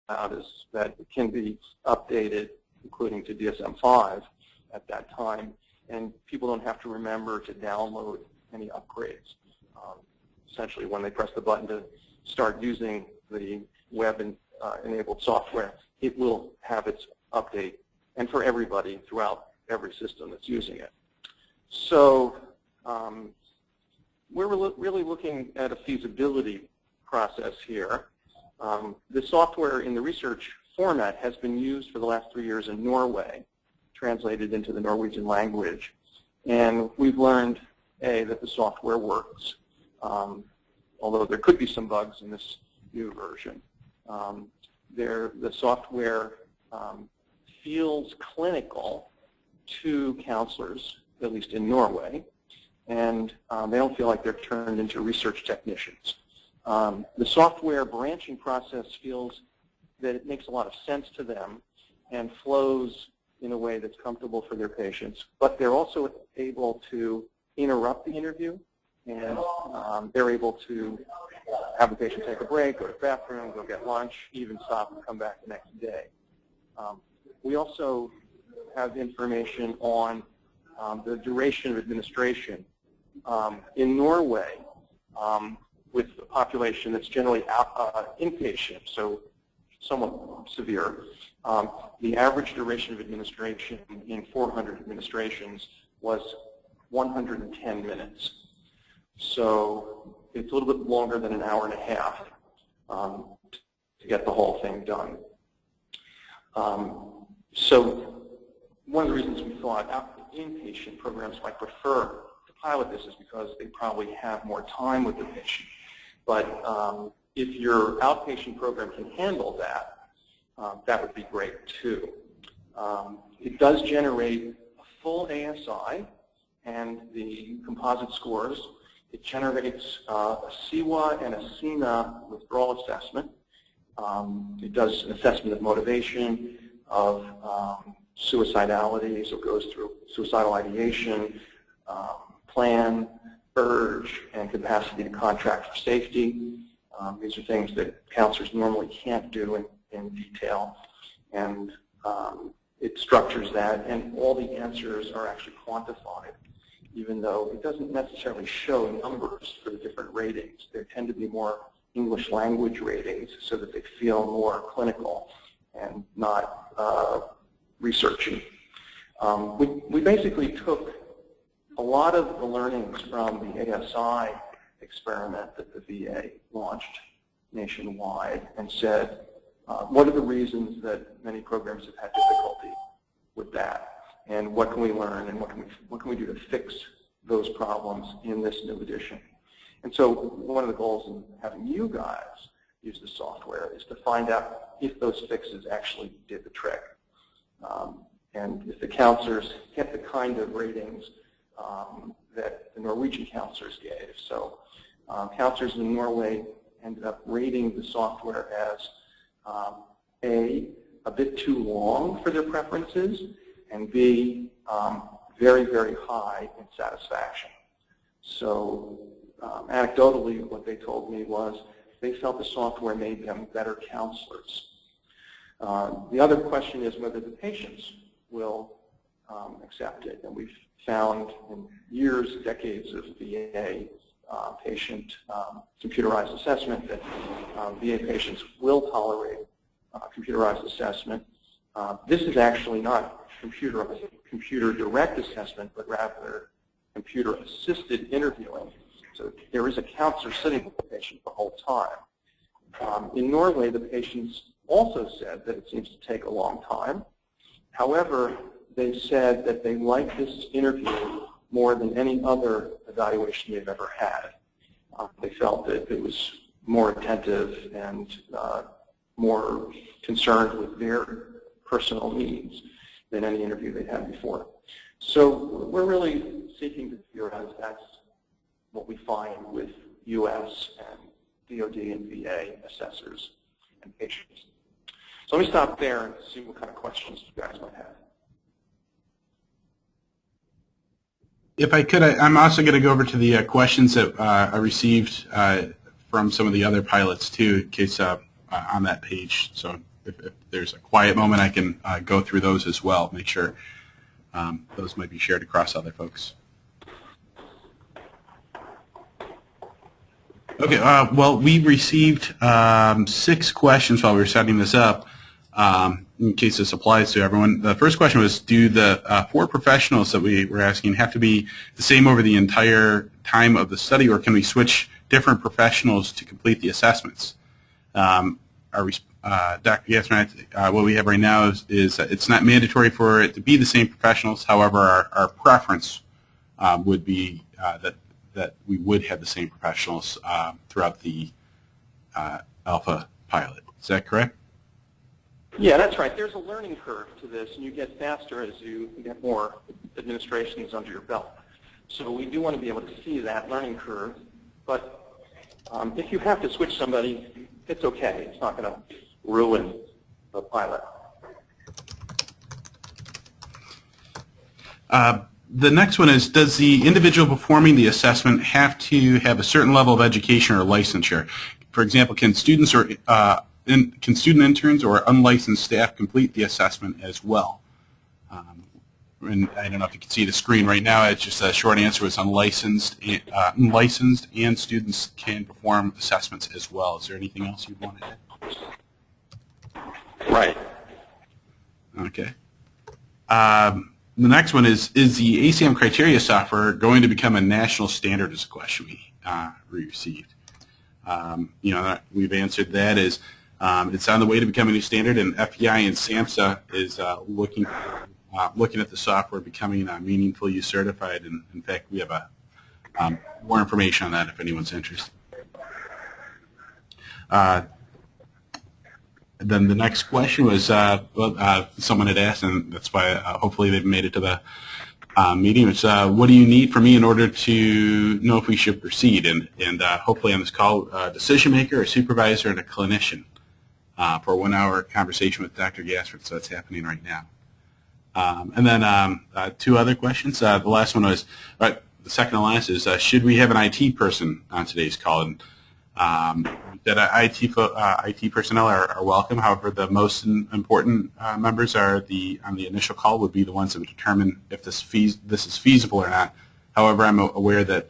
out is that it can be updated, including to DSM-5 at that time, and people don't have to remember to download any upgrades. Essentially, when they press the button to start using the web-enabled software, it will have its update, and for everybody throughout every system that's using it. So we're really looking at a feasibility process here. The software in the research format has been used for the last 3 years in Norway, translated into the Norwegian language. And we've learned, A, that the software works, although there could be some bugs in this new version. The software feels clinical to counselors, at least in Norway, and they don't feel like they're turned into research technicians. The software branching process feels that it makes a lot of sense to them and flows in a way that's comfortable for their patients, but they're also able to interrupt the interview, and they're able to have the patient take a break, go to the bathroom, go get lunch, even stop and come back the next day. We also have information on the duration of administration. In Norway, with a population that's generally inpatient, so somewhat severe, the average duration of administration in 400 administrations was 110 minutes. So it's a little bit longer than an hour and a half to get the whole thing done. So one of the reasons we thought inpatient programs might prefer to pilot this is because they probably have more time with the patient. But if your outpatient program can handle that, that would be great too. It does generate a full ASI and the composite scores. It generates a CWA and a CNA withdrawal assessment. It does an assessment of motivation, of suicidality, so it goes through suicidal ideation, plan, urge, and capacity to contract for safety. These are things that counselors normally can't do in detail, and it structures that, and all the answers are actually quantified, even though it doesn't necessarily show numbers for the different ratings. There tend to be more English language ratings so that they feel more clinical and not researchy. We basically took a lot of the learnings from the ASI experiment that the VA launched nationwide and said, what are the reasons that many programs have had difficulty with that? And what can we learn, and what can we do to fix those problems in this new edition? And so one of the goals in having you guys use the software is to find out if those fixes actually did the trick. And if the counselors get the kind of ratings that the Norwegian counselors gave. So counselors in Norway ended up rating the software as a bit too long for their preferences, and B, very, very high in satisfaction. So anecdotally, what they told me was they felt the software made them better counselors. The other question is whether the patients will accept it, and we've found in years, decades of VA patient computerized assessment that VA patients will tolerate computerized assessment. This is actually not computer direct assessment, but rather computer assisted interviewing. So there is a counselor sitting with the patient the whole time. In Norway, the patients also said that it seems to take a long time. However, they said that they like this interview more than any other evaluation they've ever had. They felt that it was more attentive and more concerned with their personal needs than any interview they'd had before. So we're really seeking to figure out if that's what we find with US and DOD and VA assessors and patients. So let me stop there and see what kind of questions you guys might have. If I could, I'm also going to go over to the questions that I received from some of the other pilots too, in case on that page. So if there's a quiet moment, I can go through those as well, make sure those might be shared across other folks. Okay, well, we received 6 questions while we were setting this up, in case this applies to everyone. The first question was, do the 4 professionals that we were asking have to be the same over the entire time of the study, or can we switch different professionals to complete the assessments? Dr. Gassman, what we have right now is it's not mandatory for it to be the same professionals. However, our preference would be that we would have the same professionals throughout the alpha pilot. Is that correct? Yeah, that's right. There's a learning curve to this, and you get faster as you get more administrations under your belt. So we do want to be able to see that learning curve, but if you have to switch somebody, it's okay. It's not going to ruin the pilot. The next one is, does the individual performing the assessment have to have a certain level of education or licensure? For example, can student interns or unlicensed staff complete the assessment as well? And I don't know if you can see the screen right now. It's just a short answer was unlicensed and students can perform assessments as well. Is there anything else you'd want to add? Right. Okay. The next one is the ACM criteria software going to become a national standard is a question we received. We've answered that as it's on the way to becoming a standard, and FBI and SAMHSA is looking at the software becoming meaningfully use certified, and in fact we have more information on that if anyone's interested. Then the next question was someone had asked, and that's why hopefully they've made it to the meeting. It's what do you need from me in order to know if we should proceed? And hopefully on this call, a decision maker, a supervisor, and a clinician for a 1-hour conversation with Dr. Gassford. So that's happening right now. And then 2 other questions. The last one was, the second to last is, should we have an IT person on today's call? And that IT personnel are welcome. However, the most important members are on the initial call would be the ones that would determine if this is feasible or not. However, I'm aware that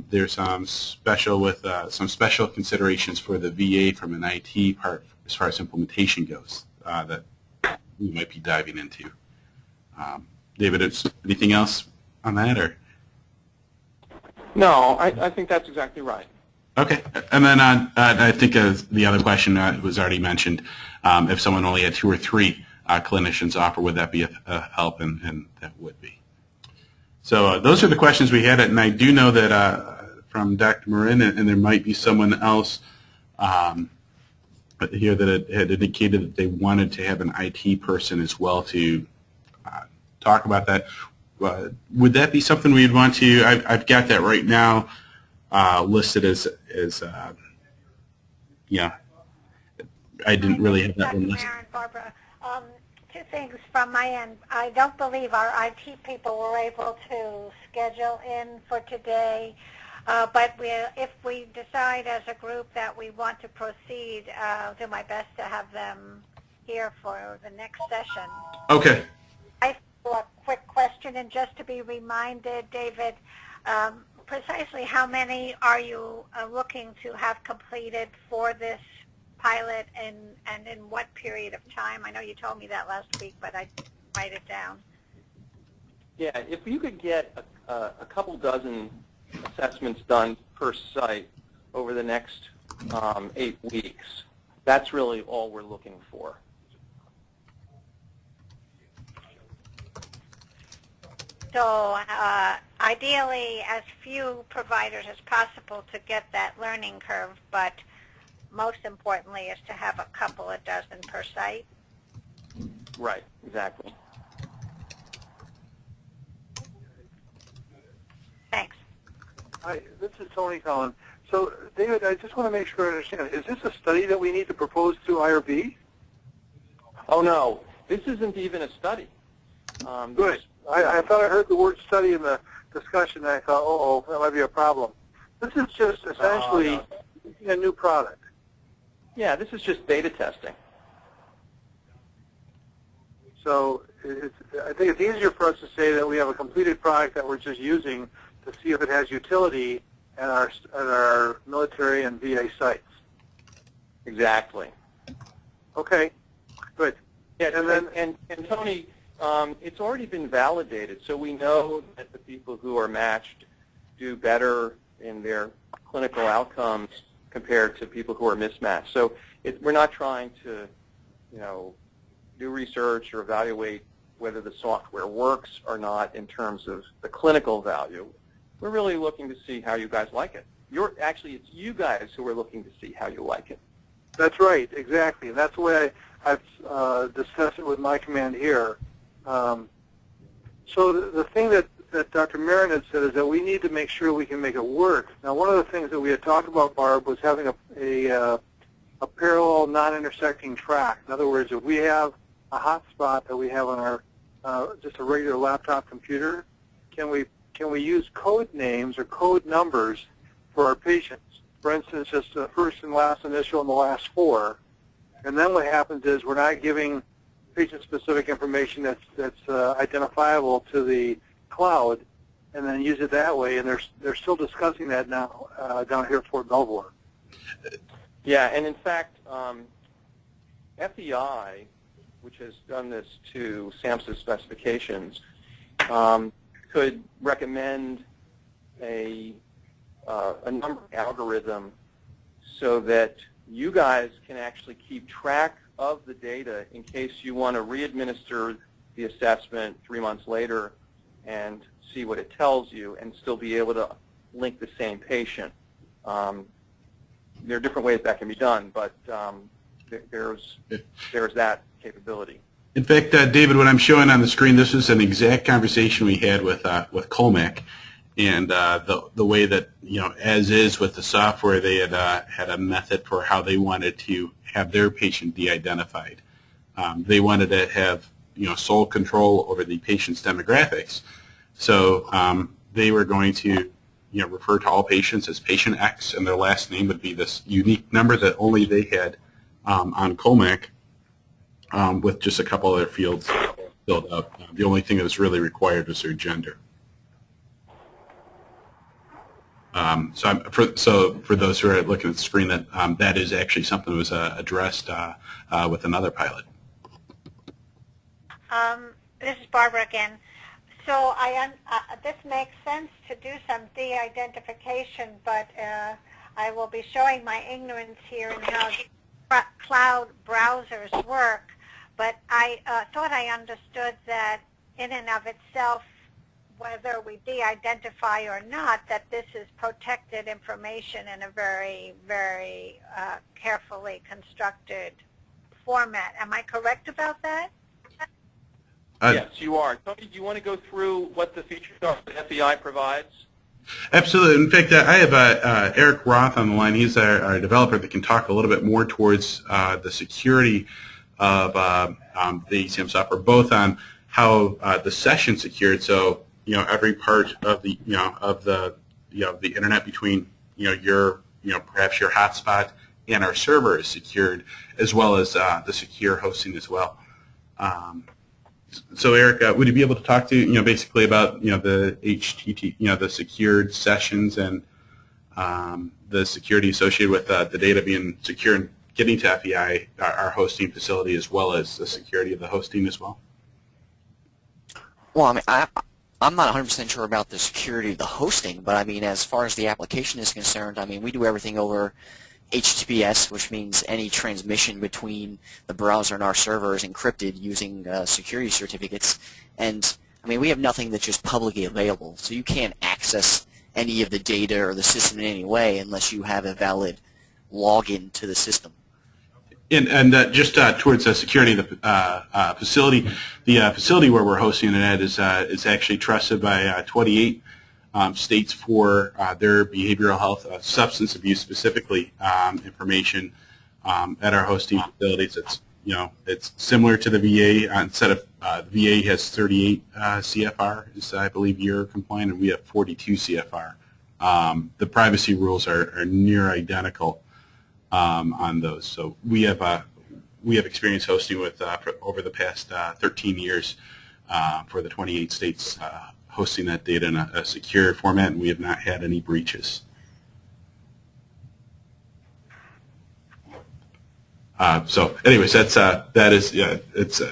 there's some special considerations for the VA from an IT part as far as implementation goes that we might be diving into. David, is anything else on that, or? No, I think that's exactly right. Okay, and then I think the other question was already mentioned. If someone only had 2 or 3 clinicians offer, would that be a help? And that would be. So those are the questions we had, and I do know that from Dr. Marin, and there might be someone else here that had indicated that they wanted to have an IT person as well to talk about that. Would that be something we'd want to? I've got that right now. Listed as yeah, I didn't really have that one listed. Barbara, 2 things from my end. I don't believe our IT people were able to schedule in for today, but if we decide as a group that we want to proceed, I'll do my best to have them here for the next session. Okay. I have a quick question, and just to be reminded, David, precisely how many are you looking to have completed for this pilot, and in what period of time? I know you told me that last week, but I didn't write it down. Yeah, if you could get a couple dozen assessments done per site over the next 8 weeks, that's really all we're looking for. So ideally, as few providers as possible to get that learning curve, but most importantly is to have a couple of dozen per site. Right, exactly. Thanks. Hi, this is Tony Collin. So, David, I just want to make sure I understand. Is this a study that we need to propose to IRB? Oh, no. This isn't even a study. Good. I thought I heard the word study in the discussion, and I thought, uh-oh, that might be a problem. This is just essentially a new product. Yeah, this is just beta testing. So I think it's easier for us to say that we have a completed product that we're just using to see if it has utility at our military and VA sites. Exactly. Okay, good. Yeah, And and Tony, it's already been validated, so we know that the people who are matched do better in their clinical outcomes compared to people who are mismatched. So we're not trying to, do research or evaluate whether the software works or not in terms of the clinical value. We're really looking to see how you guys like it. Actually, it's you guys who are looking to see how you like it. That's right, exactly. And that's the way I've discussed it with my command here. So the thing that Dr. Marin had said is that we need to make sure we can make it work. Now, one of the things that we had talked about, Barb, was having a parallel, non-intersecting track. In other words, if we have a hotspot that we have on our just a regular laptop computer, can we use code names or code numbers for our patients? For instance, just the first and last initial and the last four. And then what happens is we're not giving patient-specific information that's identifiable to the cloud, and then use it that way. And they're still discussing that now down here at Fort Belvoir. Yeah, and in fact, FEI, which has done this to SAMHSA specifications, could recommend a number algorithm so that you guys can actually keep track of the data in case you want to re-administer the assessment 3 months later and see what it tells you and still be able to link the same patient. There are different ways that can be done, but there's that capability. In fact, David, what I'm showing on the screen, this is an exact conversation we had with Colmac, and the way that, as is with the software, they had a method for how they wanted to have their patient de-identified. They wanted to have sole control over the patient's demographics, so they were going to refer to all patients as patient X, and their last name would be this unique number that only they had on Colmac, with just a couple other fields filled out. The only thing that was really required was their gender. So for those who are looking at the screen, that is actually something that was addressed with another pilot. This is Barbara again. So this makes sense to do some de-identification, but I will be showing my ignorance here in how cloud browsers work. But I thought I understood that in and of itself, whether we de-identify or not, that this is protected information in a very, very carefully constructed format. Am I correct about that? Yes, you are. Tony, do you want to go through what the features are that FEI provides? Absolutely. In fact, I have Eric Roth on the line. He's our developer that can talk a little bit more towards the security of the ECM software, both on how the session's secured. So every part of the the internet between your perhaps your hotspot and our server is secured, as well as the secure hosting as well. So Eric, would you be able to talk to basically about the HTTP, the secured sessions and the security associated with the data being secure and getting to FEI, our hosting facility, as well as the security of the hosting as well? Well, I mean, I'm not 100% sure about the security of the hosting, but I mean, as far as the application is concerned, I mean, we do everything over HTTPS, which means any transmission between the browser and our server is encrypted using security certificates. And I mean, we have nothing that's just publicly available, so you can't access any of the data or the system in any way unless you have a valid login to the system. And just towards the security of the facility, the facility where we're hosting it at is actually trusted by 28 states for their behavioral health, substance abuse specifically information at our hosting facilities. It's it's similar to the VA. Instead of the VA has 38 CFR, is I believe you're compliant, and we have 42 CFR. The privacy rules are near identical on those. So we have we have experience hosting with for over the past 13 years for the 28 states, hosting that data in a secure format, and we have not had any breaches. So, anyways, it's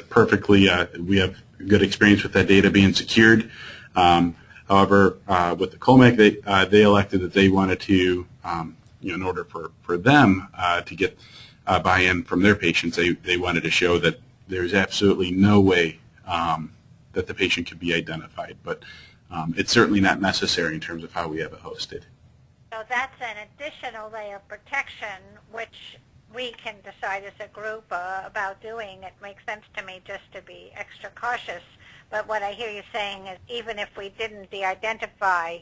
perfectly. We have good experience with that data being secured. However, with the COMAC, they elected that they wanted to, in order for them to get buy-in from their patients, they wanted to show that there's absolutely no way that the patient could be identified. But it's certainly not necessary in terms of how we have it hosted. So that's an additional layer of protection, which we can decide as a group about doing. It makes sense to me just to be extra cautious. But what I hear you saying is even if we didn't de-identify,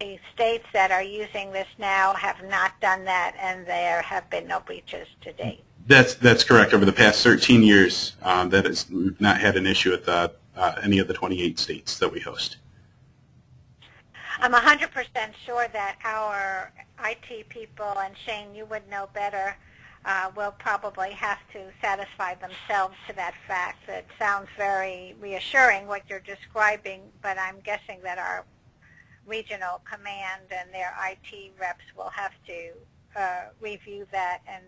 the states that are using this now have not done that, and there have been no breaches to date. That's correct. Over the past 13 years, we've not had an issue with any of the 28 states that we host. I'm 100% sure that our IT people, and Shane, you would know better, will probably have to satisfy themselves to that fact. It sounds very reassuring what you're describing, but I'm guessing that our regional command and their IT reps will have to review that and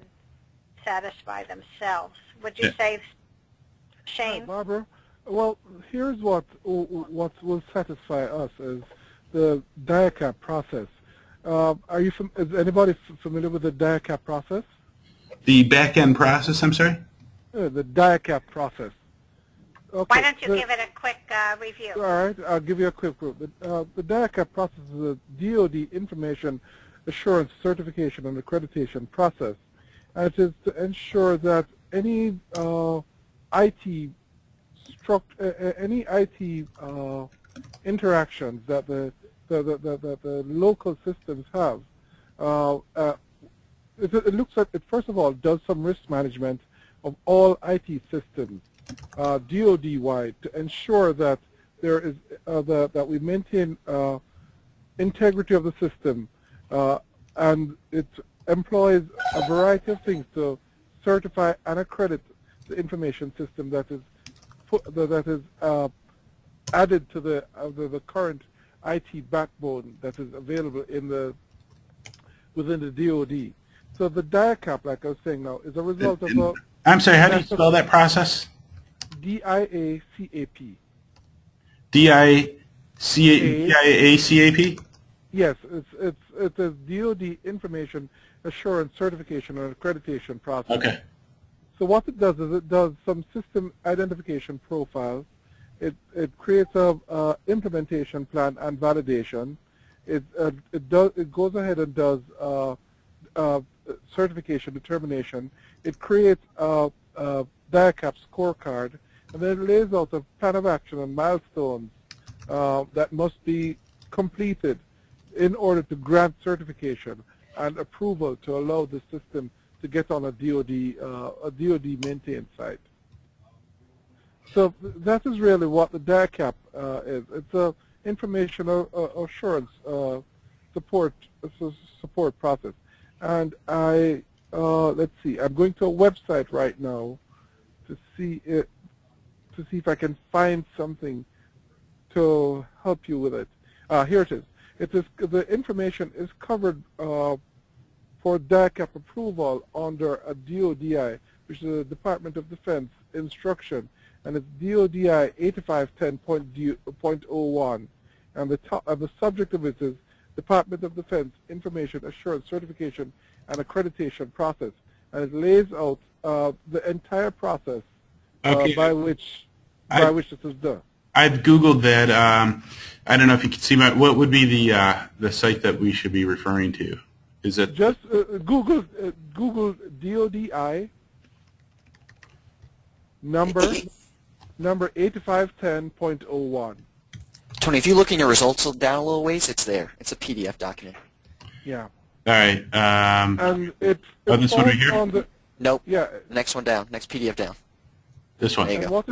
satisfy themselves. Would you say, Shane? Barbara, well, here's what will satisfy us is the DIACAP process. Is anybody familiar with the DIACAP process? The back-end process, I'm sorry? The DIACAP process. Okay. Why don't you give it a quick review? All right, I'll give you a quick review. The DIACAP process is a DoD information assurance certification and accreditation process. And it is to ensure that any IT interactions that the local systems have, it looks at it, first of all, does some risk management of all IT systems, DoD-wide, to ensure that there is that we maintain integrity of the system, and it employs a variety of things to certify and accredit the information system that is added to the current IT backbone that is available within the DoD. So the DIACAP, like I was saying now, is a result of a... I'm sorry, how do you spell that process? DIACAP. DIACAP? Yes, it's a DoD information assurance certification and accreditation process. Okay. So what it does is it does some system identification profiles. It creates a implementation plan and validation. It goes ahead and does certification determination. It creates a DIACAP scorecard, and then it lays out a plan of action and milestones that must be completed in order to grant certification and approval to allow the system to get on a DoD maintained site. So that is really what the DIACAP is. It's a information assurance support process. And let's see, I'm going to a website right now to see if I can find something to help you with it. Here it is. The information is covered for DIACAP approval under a DODI, which is a Department of Defense instruction, and it's DODI 8510.01, and the subject of it is Department of Defense Information Assurance Certification and Accreditation Process, and it lays out the entire process by which this is done. I've Googled that. I don't know if you can see what would be the site that we should be referring to? Is it just Google DODI number 8510.01. Tony, if you look in your results down a little ways, it's there. It's a PDF document. Yeah. All right. And this one right here? Nope. Yeah. Next one down. Next PDF down. This one. There you go.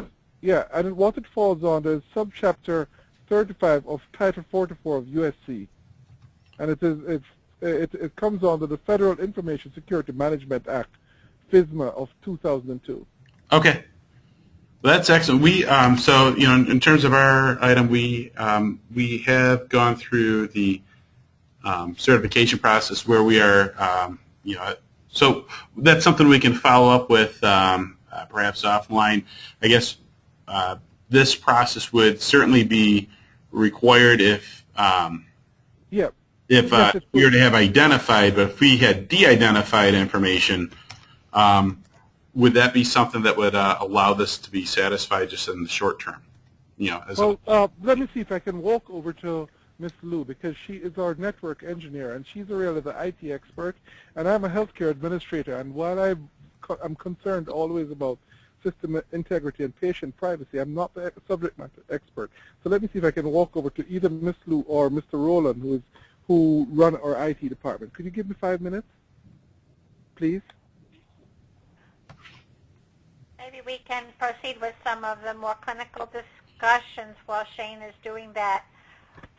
What it falls on is subchapter 35 of Title 44 of USC, and it comes under the Federal Information Security Management Act, FSMA of 2002. Okay. Well, that's excellent. We so in terms of our item, we have gone through the certification process where we are so that's something we can follow up with perhaps offline. I guess this process would certainly be required if Yes, we were to have identified, but if we had de-identified information. Would that be something that would allow this to be satisfied just in the short term? Let me see if I can walk over to Ms. Liu, because she is our network engineer, and she's really the IT expert, and I'm a healthcare administrator. And while I'm concerned always about system integrity and patient privacy, I'm not the subject matter expert. So let me see if I can walk over to either Ms. Liu or Mr. Rowland, who run our IT department. Could you give me 5 minutes, please? Maybe we can proceed with some of the more clinical discussions while Shane is doing that.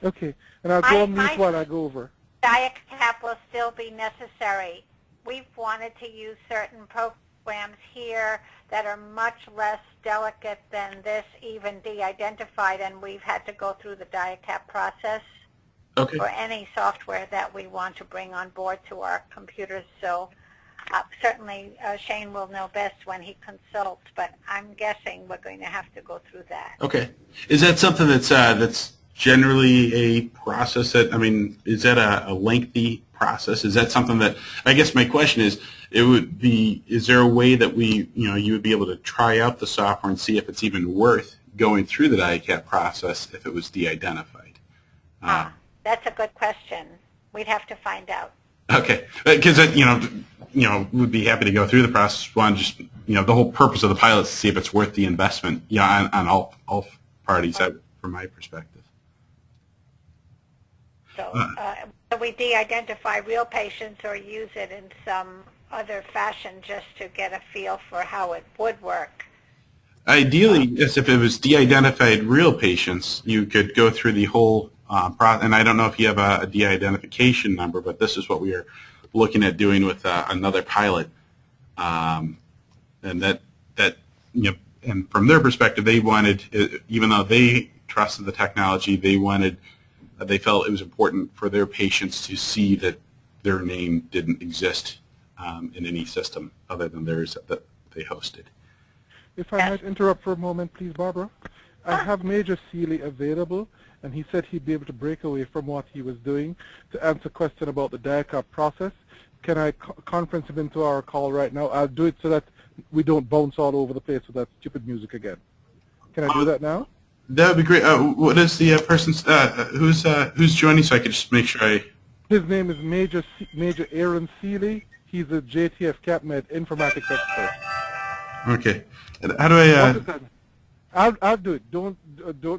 Okay, and I'll go on mute while I go over. DIACAP will still be necessary. We've wanted to use certain programs here that are much less delicate than this, even de-identified, and we've had to go through the DIACAP process for any software that we want to bring on board to our computers. So certainly Shane will know best when he consults, but I'm guessing we're going to have to go through that. Okay. Is that something that's generally a process that, is that a lengthy process? Is that something that, I guess my question is, is there a way that you would be able to try out the software and see if it's even worth going through the DIACAP process if it was de-identified? That's a good question. We'd have to find out. Okay, because we'd be happy to go through the process. One, just the whole purpose of the pilot is to see if it's worth the investment. On all parties, from my perspective. So, we de-identify real patients or use it in some other fashion just to get a feel for how it would work. Ideally, yes, if it was de-identified real patients, you could go through the whole process. And I don't know if you have a de-identification number, but this is what we are looking at doing with another pilot. And and from their perspective, they wanted, even though they trusted the technology, they felt it was important for their patients to see that their name didn't exist in any system other than theirs that they hosted. If I might interrupt for a moment, please, Barbara. I have Major Seeley available, and he said he'd be able to break away from what he was doing to answer a question about the DIACAP process. Can I conference him into our call right now? I'll do it so that we don't bounce all over the place with that stupid music again. Can I do that now? That would be great. What is the person's, who's joining, so I can just make sure I... His name is Major Aaron Seeley. He's a JTF CapMed informatics expert. Okay. How do I... I'll do it. Don't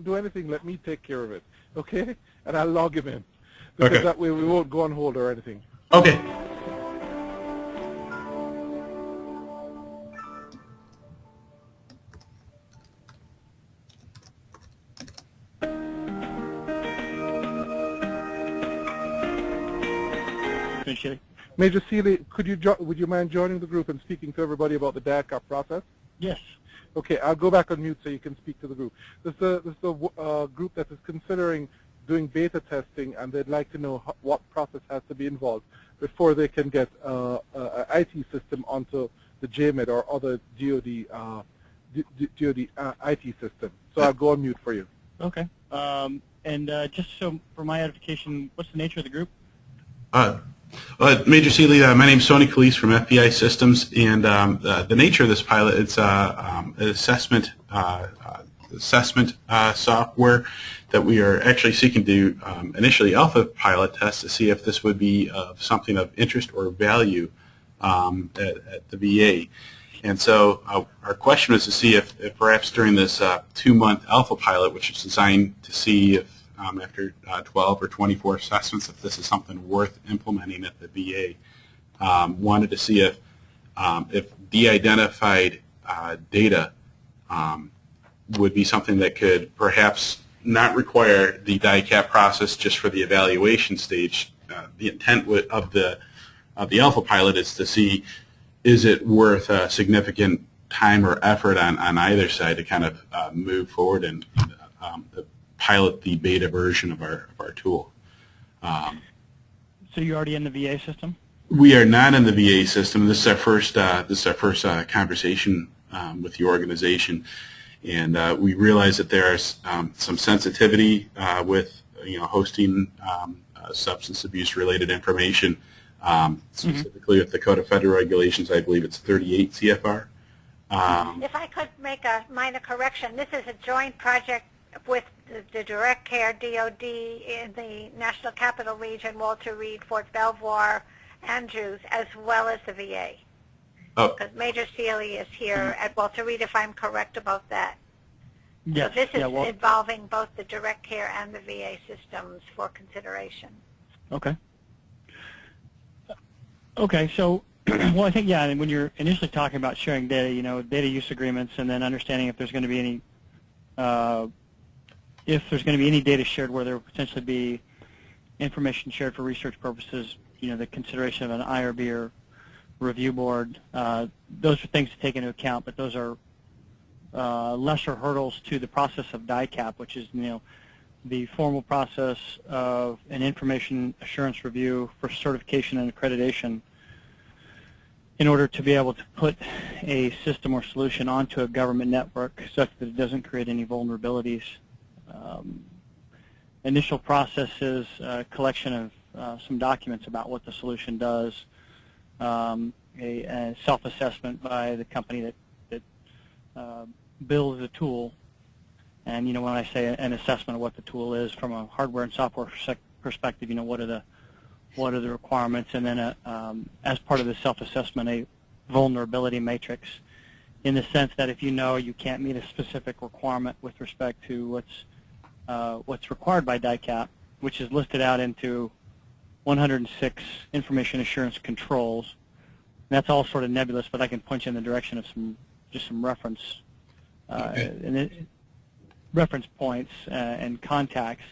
do anything. Let me take care of it. Okay? And I'll log him in. Because that way we won't go on hold or anything. Okay. Major Seeley, would you mind joining the group and speaking to everybody about the DIACAP process? Yes. Okay, I'll go back on mute so you can speak to the group. This is a group that is considering doing beta testing, and they'd like to know what process has to be involved before they can get an IT system onto the JMED or other DoD IT system. So I'll go on mute for you. Okay. And just so for my edification, what's the nature of the group? Major Seeley, my name is Sonny Calise from FBI Systems, and the nature of this pilot, it's an assessment software that we are actually seeking to initially alpha pilot test to see if this would be something of interest or value at the VA. And so our question was to see if perhaps during this 2-month alpha pilot, which is designed to see if after 12 or 24 assessments, if this is something worth implementing at the VA. Wanted to see if de-identified data would be something that could perhaps not require the DIACAP process just for the evaluation stage. The intent of the alpha pilot is to see is it worth significant time or effort on either side to kind of move forward and pilot the beta version of our tool? So you're already in the VA system? We are not in the VA system. This is our first conversation with the organization, and we realize that there is some sensitivity with hosting substance abuse related information. Specifically with the Code of Federal Regulations, I believe it's 38 CFR. If I could make a minor correction, this is a joint project with the Direct Care DOD in the National Capital Region, Walter Reed, Fort Belvoir, Andrews, as well as the VA. Oh. Because Major Sealy is here at Walter Reed, if I'm correct about that. Yes. So this is well, involving both the Direct Care and the VA systems for consideration. Okay. Okay, so, well, I think, yeah, and when you're initially talking about sharing data, data use agreements, and then understanding if there's going to be any, data shared where there will potentially be information shared for research purposes, the consideration of an IRB or review board, those are things to take into account, but those are lesser hurdles to the process of DICAP, which is, the formal process of an information assurance review for certification and accreditation in order to be able to put a system or solution onto a government network such that it doesn't create any vulnerabilities. Initial process is collection of some documents about what the solution does, a self-assessment by the company that builds the tool. And when I say an assessment of what the tool is from a hardware and software perspective, what are the requirements, and then as part of the self-assessment, a vulnerability matrix, in the sense that if you can't meet a specific requirement with respect to what's required by DICAP, which is listed out into 106 information assurance controls. And that's all sort of nebulous, but I can point you in the direction of some reference. Reference points and contacts.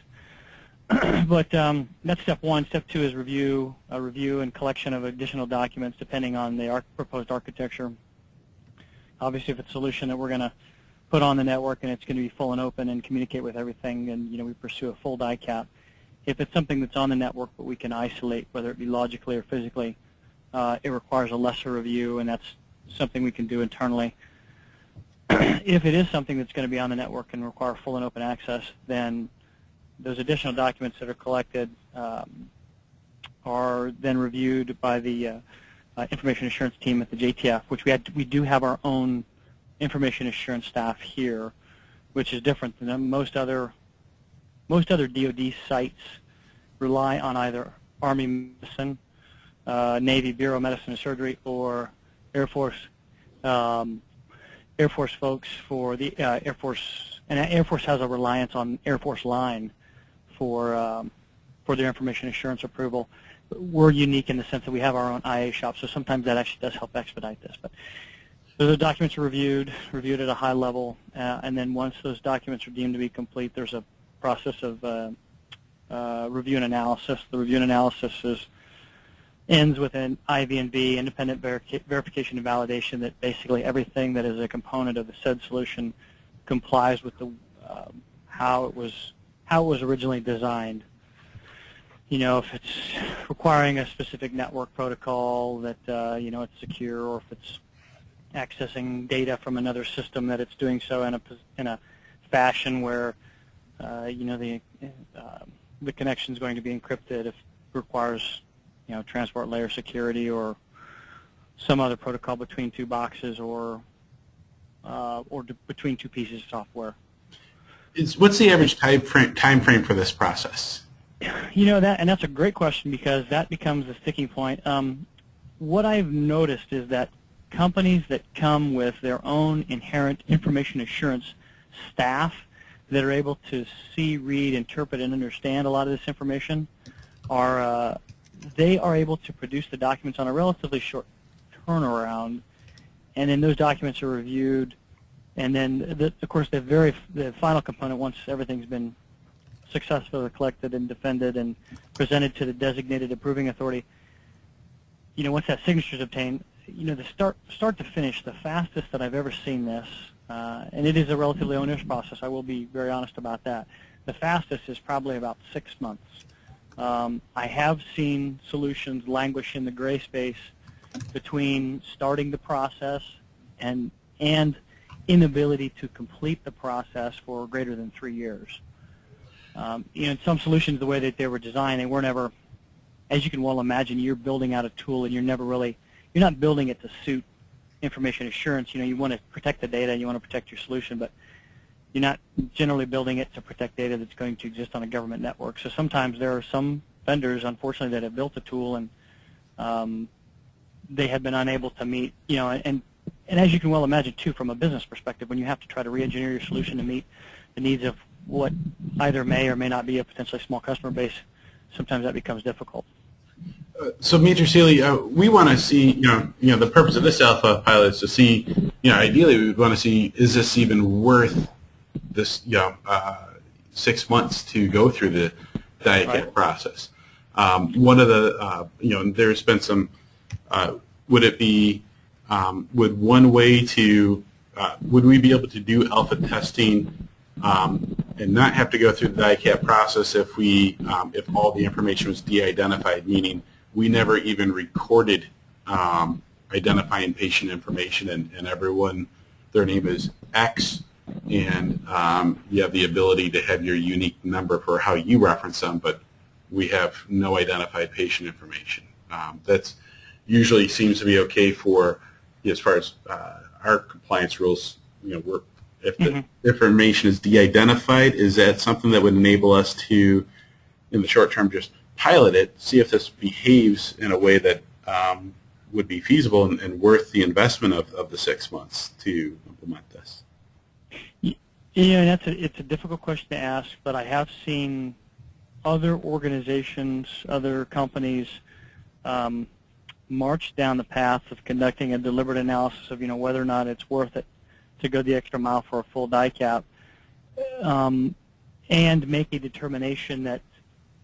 But that's step one. Step two is review and collection of additional documents depending on the proposed architecture. Obviously, if it's a solution that we're going to put on the network and it's going to be full and open and communicate with everything, and we pursue a full DICAP. If it's something that's on the network but we can isolate, whether it be logically or physically, it requires a lesser review, and that's something we can do internally. If it is something that's going to be on the network and require full and open access, then those additional documents that are collected are then reviewed by the information assurance team at the JTF, which we do have our own information assurance staff here, which is different than most other DoD sites rely on either Army medicine, Navy Bureau of Medicine and Surgery, or Air Force folks for the Air Force, and Air Force has a reliance on Air Force line for their information assurance approval. We're unique in the sense that we have our own IA shop, so sometimes that actually does help expedite this. But those documents are reviewed at a high level, and then once those documents are deemed to be complete, there's a process of review and analysis. The review and analysis ends with an IVNV, independent verification and validation, that basically everything that is a component of the said solution complies with the how it was originally designed. If it's requiring a specific network protocol that it's secure, or if it's accessing data from another system, that it's doing so in a fashion where the connection is going to be encrypted. If it requires transport layer security or some other protocol between two boxes or between two pieces of software. What's the average time frame for this process? That's a great question, because that becomes a sticking point. What I've noticed is that companies that come with their own inherent information assurance staff that are able to see, read, interpret, and understand a lot of this information they are able to produce the documents on a relatively short turnaround, and then those documents are reviewed, and then of course the final component, once everything's been successfully collected and defended and presented to the designated approving authority, once that signature is obtained, the start to finish, the fastest that I've ever seen this, and it is a relatively onerous process, I will be very honest about that, the fastest is probably about 6 months. I have seen solutions languish in the gray space between starting the process and inability to complete the process for greater than 3 years. In some solutions, the way that they were designed, they weren't ever, as you can well imagine, you're building out a tool and you're not building it to suit information assurance. You want to protect the data and you want to protect your solution, but you're not generally building it to protect data that's going to exist on a government network. So sometimes there are some vendors, unfortunately, that have built a tool and they have been unable to meet, and as you can well imagine, too, from a business perspective, when you have to try to re-engineer your solution to meet the needs of what either may or may not be a potentially small customer base, sometimes that becomes difficult. So, Major Seeley, we want to see, the purpose of this alpha pilot is to see, ideally we would want to see, is this even worth this, 6 months to go through the DIACAP process? One of the, there's been some, would it be, would one way to, would we be able to do alpha testing and not have to go through the DIACAP process if if all the information was de-identified, meaning we never even recorded identifying patient information and everyone, their name is X, and you have the ability to have your unique number for how you reference them, but we have no identified patient information. That's usually seems to be okay for, as far as our compliance rules, if the information is de-identified, is that something that would enable us to, in the short term, just pilot it, see if this behaves in a way that would be feasible and worth the investment of the 6 months to implement this? It's a difficult question to ask, but I have seen other organizations, other companies march down the path of conducting a deliberate analysis of whether or not it's worth it to go the extra mile for a full DIACAP, and make a determination that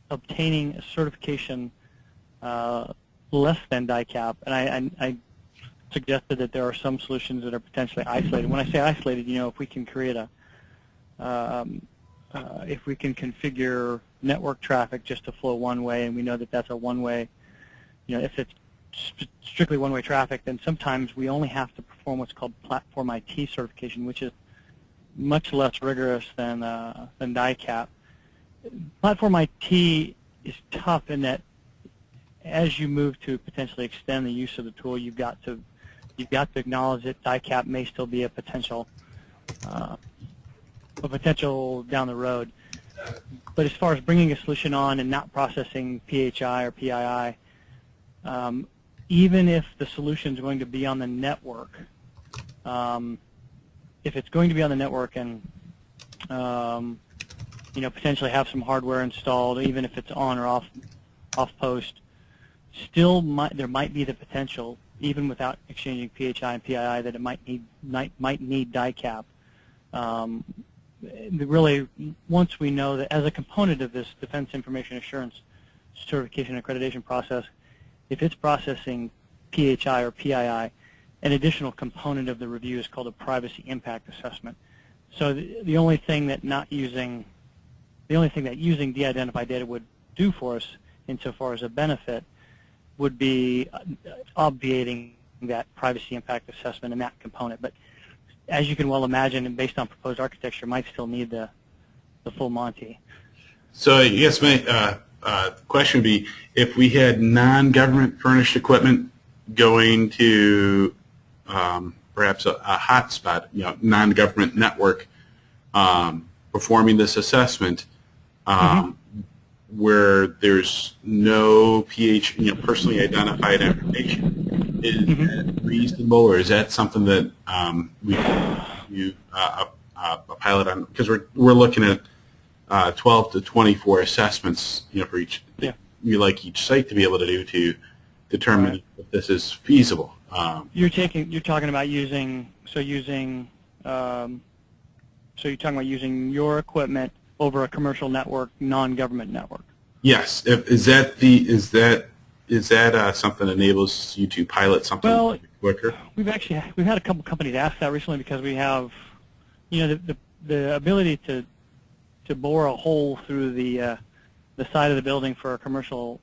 obtaining a certification less than DIACAP, and I suggested that there are some solutions that are potentially isolated. When I say isolated, if we can create if we can configure network traffic just to flow one way, and we know that that's a one-way, if it's strictly one-way traffic, then sometimes we only have to perform what's called Platform IT certification, which is much less rigorous than DIACAP. Platform IT is tough in that as you move to potentially extend the use of the tool, you've got to acknowledge that DIACAP may still be a potential down the road. But as far as bringing a solution on and not processing PHI or PII, even if the solution is going to be on the network, if it's going to be on the network and potentially have some hardware installed, even if it's on or off post, still there might be the potential, even without exchanging PHI and PII, that it might need DIACAP. Really, once we know that as a component of this Defense Information Assurance certification and accreditation process, if it's processing PHI or PII, an additional component of the review is called a privacy impact assessment. So the only thing that using de-identified data would do for us, insofar as a benefit, would be obviating that privacy impact assessment and that component. But as you can well imagine, and based on proposed architecture, might still need the full Monty. So I guess my question would be, if we had non-government furnished equipment going to perhaps a hotspot, non-government network, performing this assessment, where there's no personally identified information, is that reasonable, or is that something that we can do a pilot on? Because we're looking at 12 to 24 assessments, for each. We like each site to be able to do to determine if this is feasible. You're talking about using your equipment over a commercial network, non-government network. Yes. Is that something that enables you to pilot something? Well, quicker? We've had a couple companies ask that recently because we have, the ability to bore a hole through the side of the building for a commercial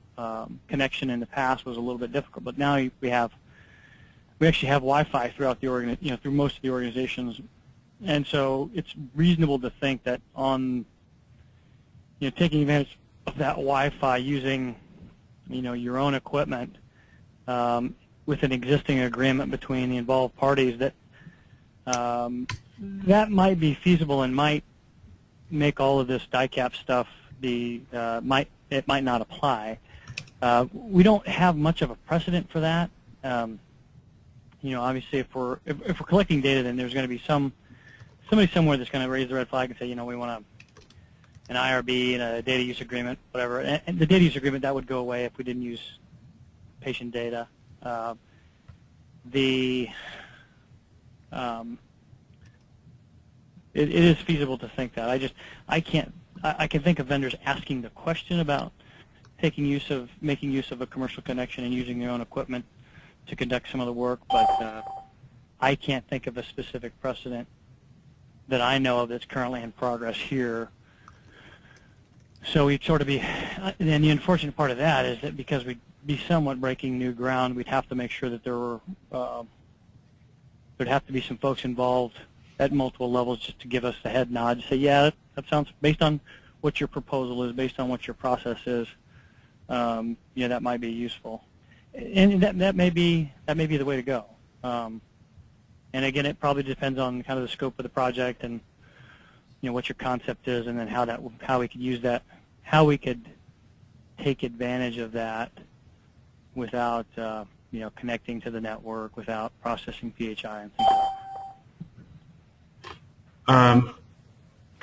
connection in the past was a little bit difficult, but now we actually have Wi-Fi throughout the through most of the organizations, and so it's reasonable to think that on taking advantage of that Wi-Fi using your own equipment with an existing agreement between the involved parties, that that might be feasible and might make all of this DICAP stuff might not apply. We don't have much of a precedent for that. Obviously, if we're collecting data, then there's going to be somebody somewhere that's going to raise the red flag and say, we want an IRB and a data use agreement, whatever. And the data use agreement, that would go away if we didn't use patient data. It is feasible to think that. I can think of vendors asking the question about making use of a commercial connection and using their own equipment to conduct some of the work, but I can't think of a specific precedent that I know of that's currently in progress here. So we'd sort of be, and the unfortunate part of that is that because we'd be somewhat breaking new ground, we'd have to make sure that there'd have to be some folks involved at multiple levels just to give us the head nod, to say, yeah, that sounds, based on what your proposal is, based on what your process is, that might be useful. And that may be the way to go. And again, it probably depends on kind of the scope of the project and what your concept is, and then how we could use that, how we could take advantage of that without connecting to the network, without processing PHI and things like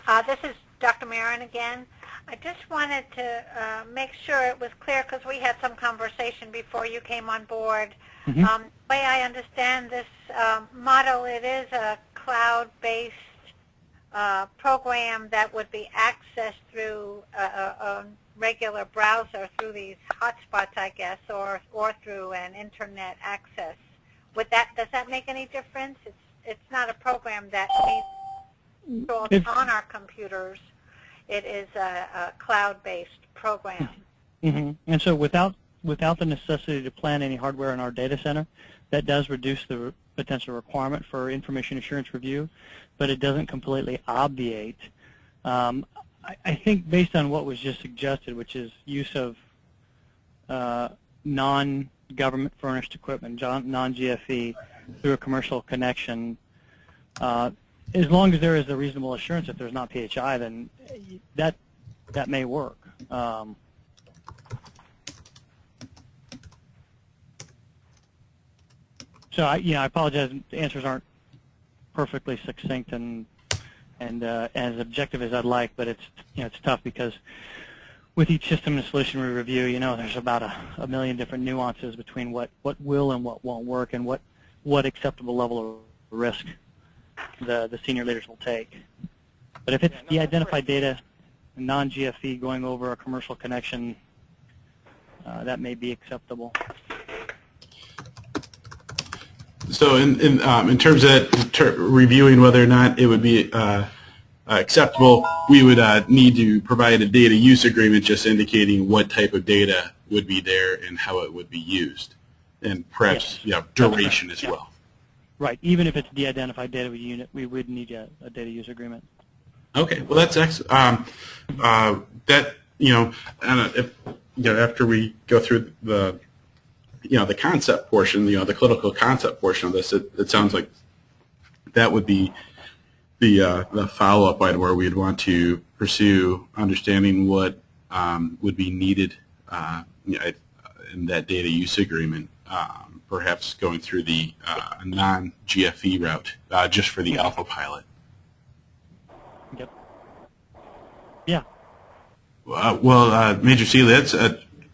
that. This is Dr. Marin again. I just wanted to make sure it was clear, because we had some conversation before you came on board. Mm-hmm. The way I understand this model, it is a cloud-based program that would be accessed through a regular browser through these hotspots, I guess, or through an internet access. Does that make any difference? It's not a program that needs installed on our computers. It is a cloud-based program. Mm-hmm. And so without the necessity to plan any hardware in our data center, that does reduce the potential requirement for information assurance review, but it doesn't completely obviate. I think based on what was just suggested, which is use of non-government furnished equipment, non-GFE, through a commercial connection, as long as there is a reasonable assurance that there's not PHI, then that may work. So I apologize. The answers aren't perfectly succinct and as objective as I'd like, but it's tough because with each system and solution we review, there's about a million different nuances between what will and what won't work, and what acceptable level of risk the senior leaders will take. But if it's the identified data, non-GFE going over a commercial connection, that may be acceptable. So in terms of that, reviewing whether or not it would be acceptable, we would need to provide a data use agreement just indicating what type of data would be there and how it would be used, and perhaps duration as well. Right. Even if it's de-identified data unit, we would need a data use agreement. Okay. Well, that's excellent. That if after we go through the the concept portion, the clinical concept portion of this, it sounds like that would be the follow-up item where we'd want to pursue understanding what would be needed in that data use agreement, perhaps going through the non-GFE route just for the alpha pilot. Yep. Yeah. Well, Major Seeley, that's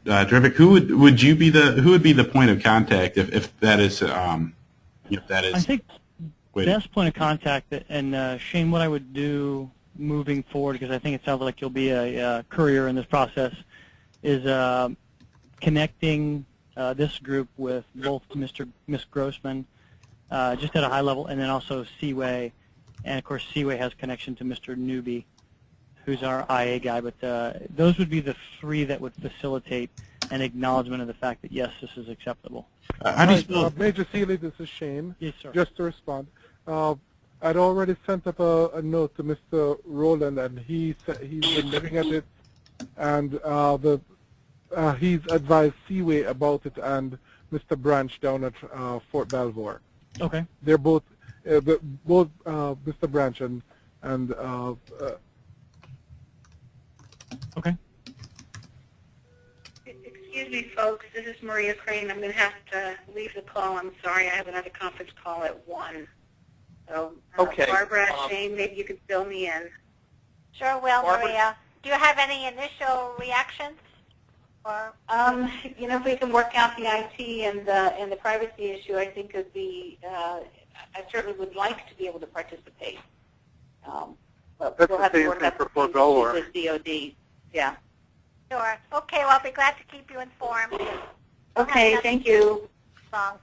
terrific. Who would be the point of contact if that is I think best point of contact, and Shane, what I would do moving forward, because I think it sounds like you'll be a courier in this process, is connecting this group with both Miss Grossman, just at a high level, and then also Seaway, and of course Seaway has connection to Mr. Newby, who's our IA guy. But those would be the three that would facilitate an acknowledgement of the fact that yes, this is acceptable. How do you spell? Major Seeley, this is Shane. Yes, sir. Just to respond, I'd already sent up a note to Mr. Rowland, and he's been looking at it, and he's advised Seaway about it and Mr. Branch down at Fort Belvoir. Okay. They're both Mr. Branch and okay. Excuse me, folks. This is Maria Crane. I'm going to have to leave the call. I'm sorry. I have another conference call at 1. So, Okay. Barbara, Shane, maybe you could fill me in. Sure will, Barbara? Maria. Do you have any initial reactions? Or You know, if we can work out the IT and the privacy issue, I think it'd be. I certainly would like to be able to participate. But That's we'll the have to same work thing out for the Fort issues Belvoir. with DOD. Yeah. Sure. Okay, well, I'll be glad to keep you informed. Okay. Thank you.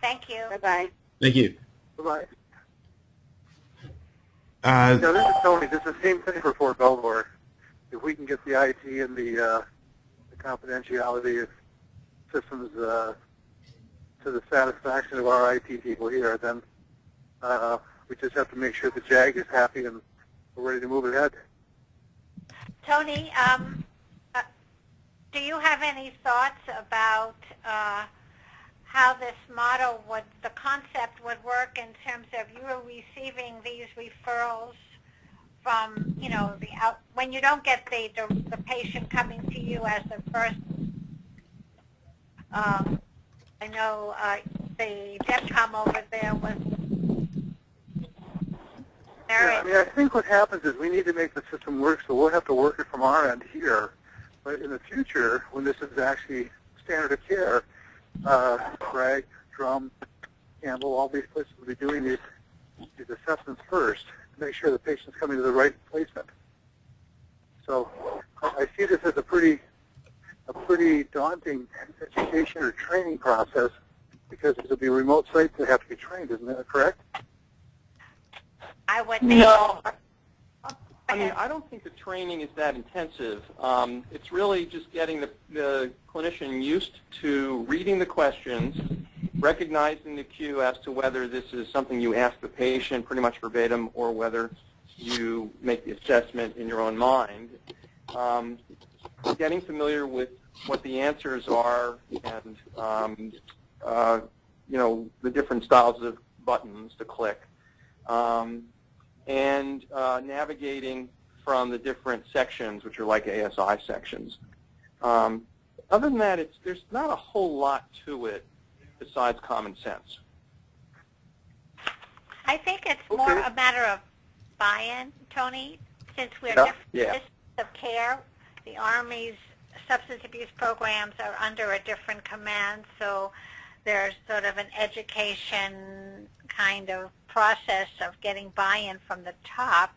Thank you. Bye bye. Thank you. Bye-bye. No, this is Tony. This is the same thing for Fort Belvoir. If we can get the IT and the confidentiality systems to the satisfaction of our IT people here, then we just have to make sure the JAG is happy and we're ready to move ahead. Tony, do you have any thoughts about how this model the concept would work in terms of you are receiving these referrals from, you know, when you don't get the patient coming to you as the first. I know the DEFCOM over there was. Yeah, I mean, I think what happens is we need to make the system work, so we'll have to work it from our end here. But in the future, when this is actually standard of care, Bragg, Drum, Campbell, all these places will be doing these assessments first to make sure the patient's coming to the right placement. So I see this as a pretty daunting education or training process because there'll be remote sites that have to be trained. Isn't that correct? I would think. No. I mean, I don't think the training is that intensive. It's really just getting the clinician used to reading the questions, recognizing the cue as to whether this is something you ask the patient pretty much verbatim or whether you make the assessment in your own mind. Getting familiar with what the answers are and, you know, the different styles of buttons to click. And navigating from the different sections, which are like ASI sections. Other than that, there's not a whole lot to it besides common sense. I think it's more a matter of buy-in, Tony, since we're different systems of care. The Army's substance abuse programs are under a different command, so there's sort of an education kind of process of getting buy-in from the top,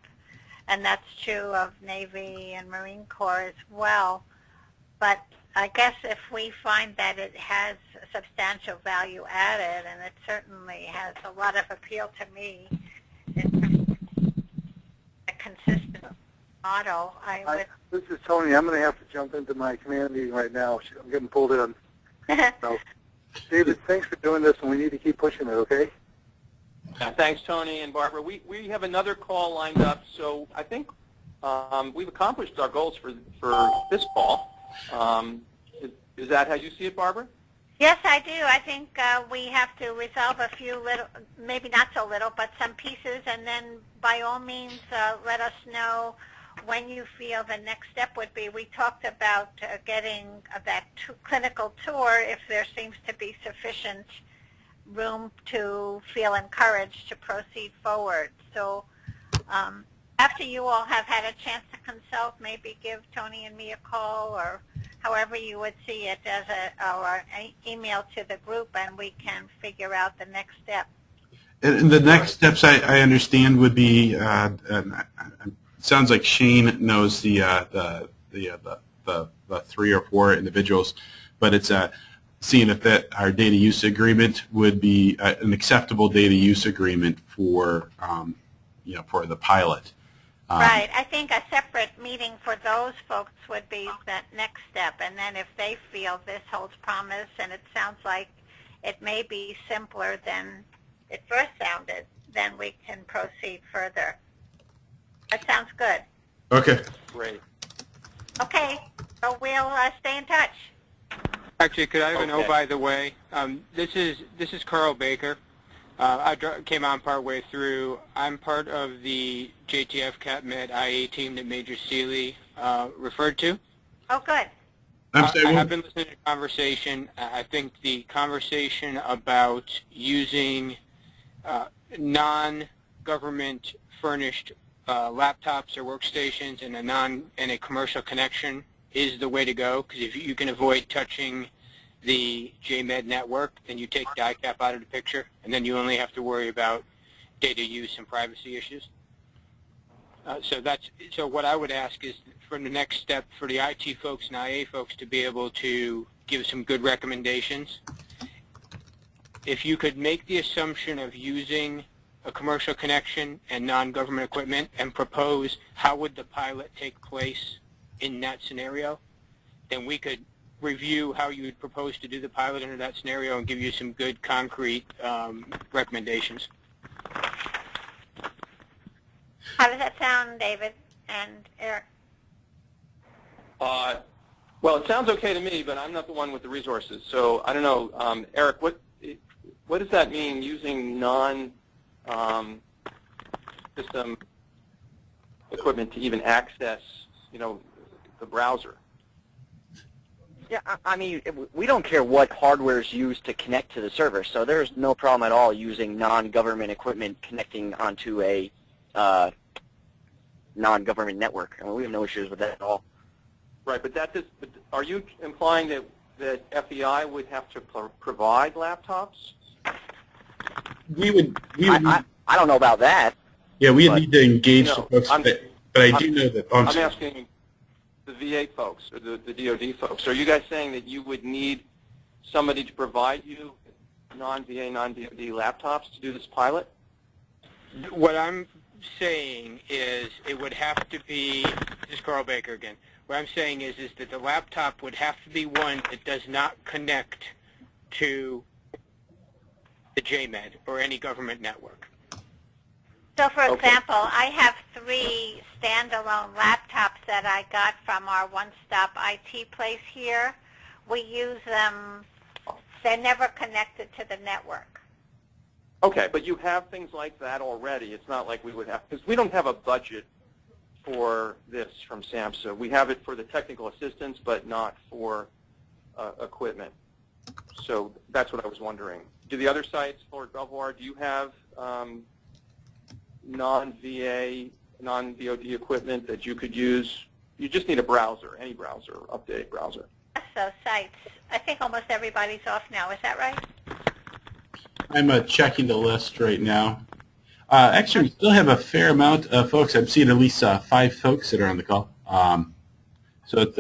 and that's true of Navy and Marine Corps as well. But I guess if we find that it has substantial value added, and it certainly has a lot of appeal to me, it's a consistent model, This is Tony. I'm going to have to jump into my command meeting right now. I'm getting pulled in. So, David, thanks for doing this, and we need to keep pushing it, okay? Thanks, Tony and Barbara. We have another call lined up, so I think we've accomplished our goals for this call. Is that how you see it, Barbara? Yes, I do. I think we have to resolve a few little, maybe not so little, but some pieces, and then by all means let us know when you feel the next step would be. We talked about getting that clinical tour if there seems to be sufficient room to feel encouraged to proceed forward. So after you all have had a chance to consult, maybe give Tony and me a call or however you would see it as or an email to the group, and we can figure out the next step. And the next steps I understand would be, it sounds like Shane knows the 3 or 4 individuals, but it's seeing if that our data use agreement would be an acceptable data use agreement for for the pilot. Right. I think a separate meeting for those folks would be the next step. And then if they feel this holds promise and it sounds like it may be simpler than it first sounded, then we can proceed further. That sounds good. Okay. Great. Okay. So we'll stay in touch. Actually, could I have an oh, by the way? This is Carl Baker. I came on partway through. I'm part of the JTF CapMed IA team that Major Seeley referred to. Oh, good. I have been listening to the conversation. I think the conversation about using non-government furnished laptops or workstations and a commercial connection is the way to go, because if you can avoid touching the JMed network, then you take DICAP out of the picture, and then you only have to worry about data use and privacy issues. So what I would ask is for the next step for the IT folks and IA folks to be able to give some good recommendations. If you could make the assumption of using a commercial connection and non-government equipment and propose how would the pilot take place in that scenario, then we could review how you would propose to do the pilot under that scenario and give you some good concrete recommendations. How does that sound, David and Eric? Well, it sounds okay to me, but I'm not the one with the resources. So I don't know, Eric, what does that mean, using non-system equipment to even access, the browser? Yeah, I mean, we don't care what hardware is used to connect to the server, so there's no problem at all using non-government equipment connecting onto a non-government network. I mean, we have no issues with that at all. Right, but are you implying that FEI would have to provide laptops? We would. I don't know about that. Yeah, we need to engage the folks, but I do know that. I'm asking the VA folks or the DoD folks. Are you guys saying that you would need somebody to provide you non-VA, non-DoD laptops to do this pilot? What I'm saying is it would have to be, this is Carl Baker again, what I'm saying is that the laptop would have to be one that does not connect to the JMed or any government network. So, for example, I have 3 standalone laptops that I got from our one-stop IT place here. We use them. They're never connected to the network. Okay, but you have things like that already. It's not like we would have, because we don't have a budget for this from SAMHSA. We have it for the technical assistance, but not for equipment. So that's what I was wondering. Do the other sites, Fort Belvoir, do you have non-VA, non-DoD equipment that you could use? You just need a browser, any browser, up-to-date browser. So sites, I think almost everybody's off now. Is that right? I'm checking the list right now. Actually, we still have a fair amount of folks. I'm seeing at least 5 folks that are on the call. So it's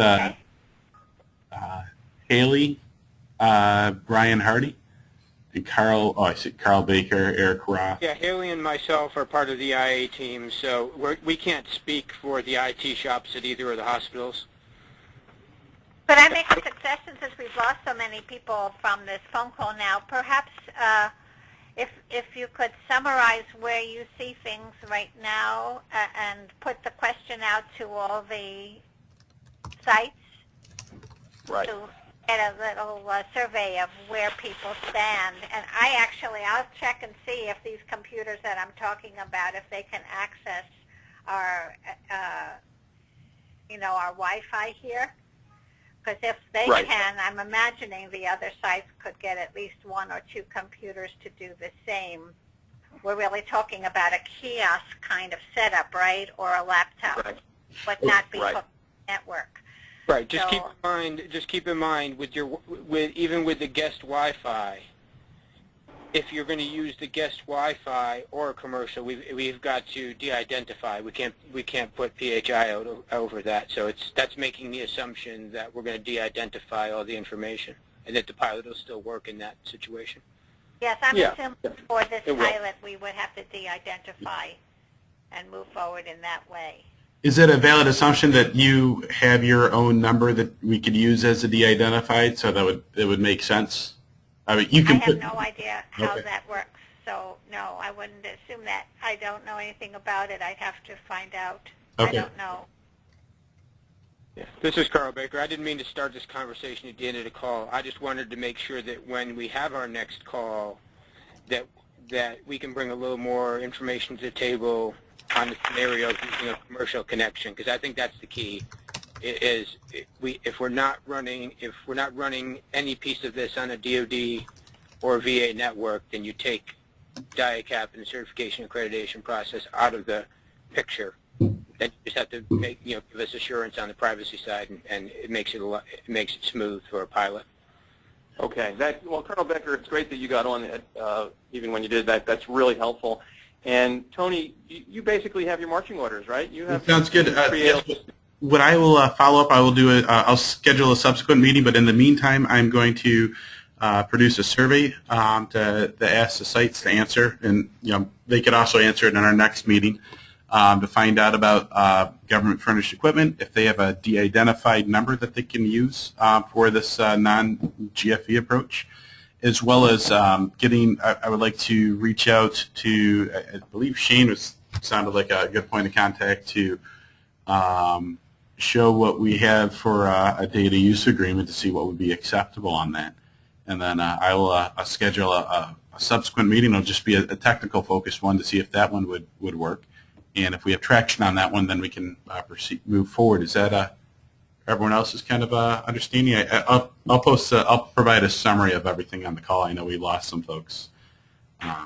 Haley, Brian Hardy, and Carl. Oh, I see Carl Baker, Eric Roth. Yeah, Haley and myself are part of the IA team, so we can't speak for the IT shops at either of the hospitals. But I make a suggestion, since we've lost so many people from this phone call now, perhaps if you could summarize where you see things right now and put the question out to all the sites. Right. To get a little survey of where people stand. And I'll check and see if these computers that I'm talking about, if they can access our, our Wi-Fi here. Because if they can, I'm imagining the other sites could get at least 1 or 2 computers to do the same. We're really talking about a kiosk kind of setup, right, or a laptop, but not be hooked to the network. Right. Just keep in mind even with the guest Wi-Fi, if you're going to use the guest Wi-Fi or a commercial, we've got to de-identify. We can't put PHI over that. So that's making the assumption that we're going to de-identify all the information. and that the pilot will still work in that situation. Yes, I'm Yeah. assuming for this It will. pilot we would have to de-identify and move forward in that way. Is it a valid assumption that you have your own number that we could use as a de-identified, so that it would make sense? I mean, you I can have put. no idea how Okay. that works, so no, I wouldn't assume that. I don't know anything about it. I'd have to find out. Okay. I don't know. Yeah. This is Carl Baker. I didn't mean to start this conversation at the end of the call. I just wanted to make sure that when we have our next call, that we can bring a little more information to the table on the scenario using a commercial connection, because I think that's the key. If we're not running any piece of this on a DoD or VA network, then you take DIACAP and the certification accreditation process out of the picture. Then you just have to give us assurance on the privacy side, and it makes it smooth for a pilot. Okay. Well, Colonel Becker, it's great that you got on it, even when you did that. That's really helpful. And Tony, you basically have your marching orders, right? You have. Sounds good. Yes, what I will follow up, I will do I'll schedule a subsequent meeting, but in the meantime, I'm going to produce a survey to ask the sites to answer, and they could also answer it in our next meeting to find out about government furnished equipment, if they have a de-identified number that they can use for this non-GFE approach, as well as I would like to reach out to, I believe Shane sounded like a good point of contact to show what we have for a data use agreement to see what would be acceptable on that. And then I will schedule a subsequent meeting. It'll just be a technical focused one to see if that one would work. And if we have traction on that one, then we can move forward. Is that everyone else's kind of understanding? I'll provide a summary of everything on the call. I know we lost some folks.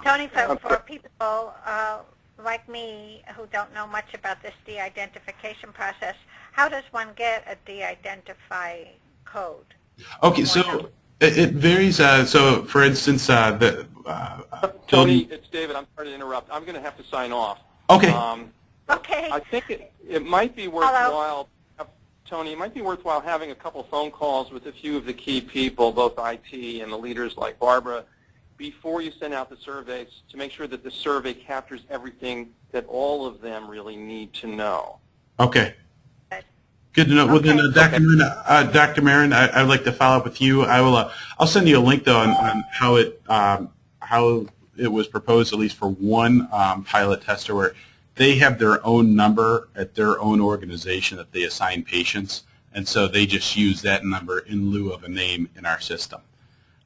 Tony, for people like me who don't know much about this de-identification process, how does one get a de-identify code? Okay, so it varies. So, for instance, Tony, it's David. I'm sorry to interrupt. I'm going to have to sign off. Okay. Okay. I think it might be worthwhile, Tony, it might be worthwhile having a couple phone calls with a few of the key people, both IT and the leaders like Barbara, before you send out the surveys to make sure that the survey captures everything that all of them really need to know. Okay. Good to know. Well, then, Dr. Marin, I'd like to follow up with you. I'll send you a link though on how it was proposed, at least for one pilot tester, where they have their own number at their own organization that they assign patients, and so they just use that number in lieu of a name in our system.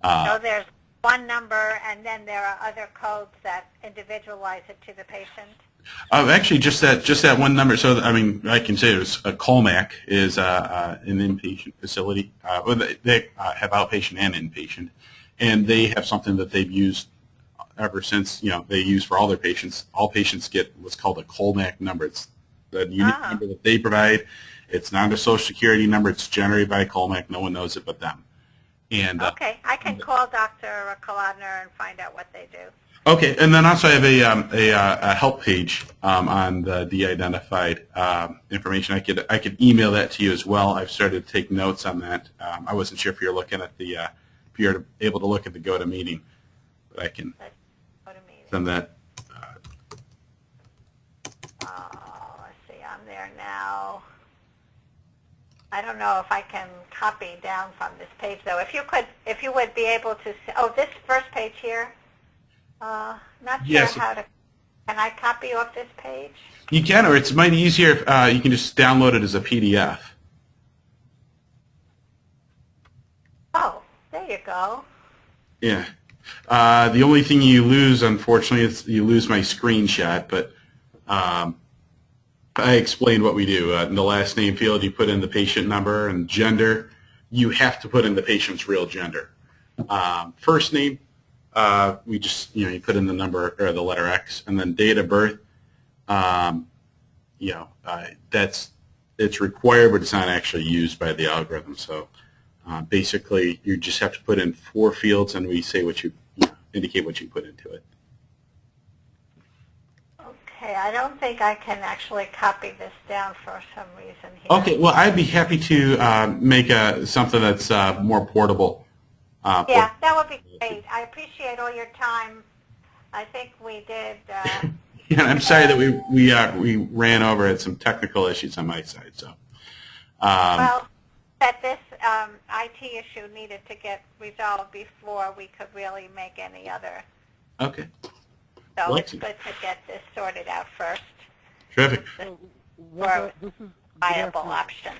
So there's one number, and then there are other codes that individualize it to the patient? Actually, just that one number. So, I mean, I can say it was a Colmac is an inpatient facility. They have outpatient and inpatient, and they have something that they've used ever since, they use for all their patients. All patients get what's called a Colmac number. It's the unique number that they provide. It's not a Social Security number. It's generated by Colmac. No one knows it but them. And okay, I can call Dr. Kolodner and find out what they do. Okay, and then also I have a help page on the de-identified information. I could email that to you as well. I've started to take notes on that. I wasn't sure if you're looking at if you're able to look at the GoToMeeting, but I can send that. Let's see, I'm there now. I don't know if I can copy down from this page though. If you would be able to, this first page here. Not sure how to. Can I copy off this page? You can, or it's mighty easier if you can just download it as a PDF. Oh, there you go. Yeah. The only thing you lose, unfortunately, is you lose my screenshot, but I explained what we do. In the last name field, you put in the patient number and gender. You have to put in the patient's real gender. First name, we just, you put in the number or the letter X, and then date of birth. It's required, but it's not actually used by the algorithm. So basically, you just have to put in 4 fields, and we say indicate what you put into it. Okay, I don't think I can actually copy this down for some reason here. Okay, well, I'd be happy to make something that's more portable Yeah, that would be great. I appreciate all your time. I think we did. Yeah, I'm sorry that we ran over at some technical issues on my side. So. Well, that this IT issue needed to get resolved before we could really make any other. Okay. So Well, it's good to get this sorted out first. Terrific. This is Viable option.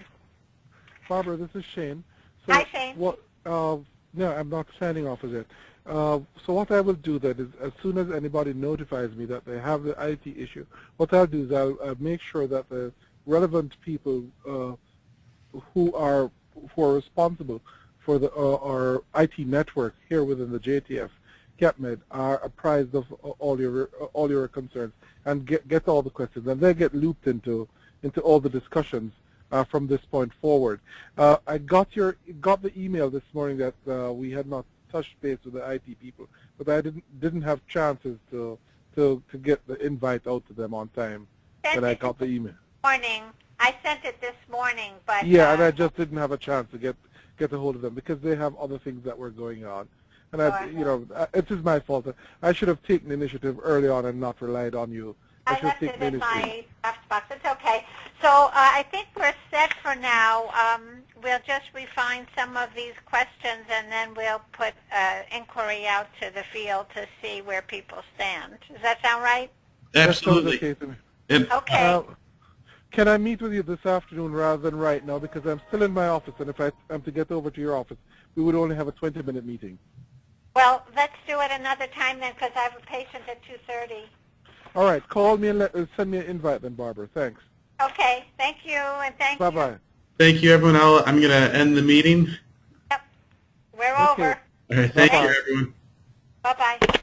Barbara, this is Shane. So Hi, Shane. No, I'm not signing off as it. So what I will do then is, as soon as anybody notifies me that they have the IT issue, what I'll do is I'll make sure that the relevant people who are responsible for our IT network here within the JTF, CapMed, are apprised of all your concerns and get all the questions, and they get looped into all the discussions from this point forward. I got the email this morning that we had not touched base with the IT people, but I didn't have chances to get the invite out to them on time. But I got the email. I sent it this morning, but yeah, and I just didn't have a chance to get a hold of them because they have other things that were going on, and it is my fault. I should have taken initiative early on and not relied on you. I left it in my draft box. It's okay. So I think we're set for now. We'll just refine some of these questions, and then we'll put inquiry out to the field to see where people stand. Does that sound right? Absolutely. Okay to me. Okay. Can I meet with you this afternoon rather than right now? Because I'm still in my office, and if I am to get over to your office, we would only have a 20-minute meeting. Well, let's do it another time then, because I have a patient at 2:30. All right. Call me and send me an invite then, Barbara. Thanks. Okay. Thank you, and thank you. Bye-bye. Thank you, everyone. I'm going to end the meeting. Yep. We're over. All right. Thank you, everyone. Bye-bye.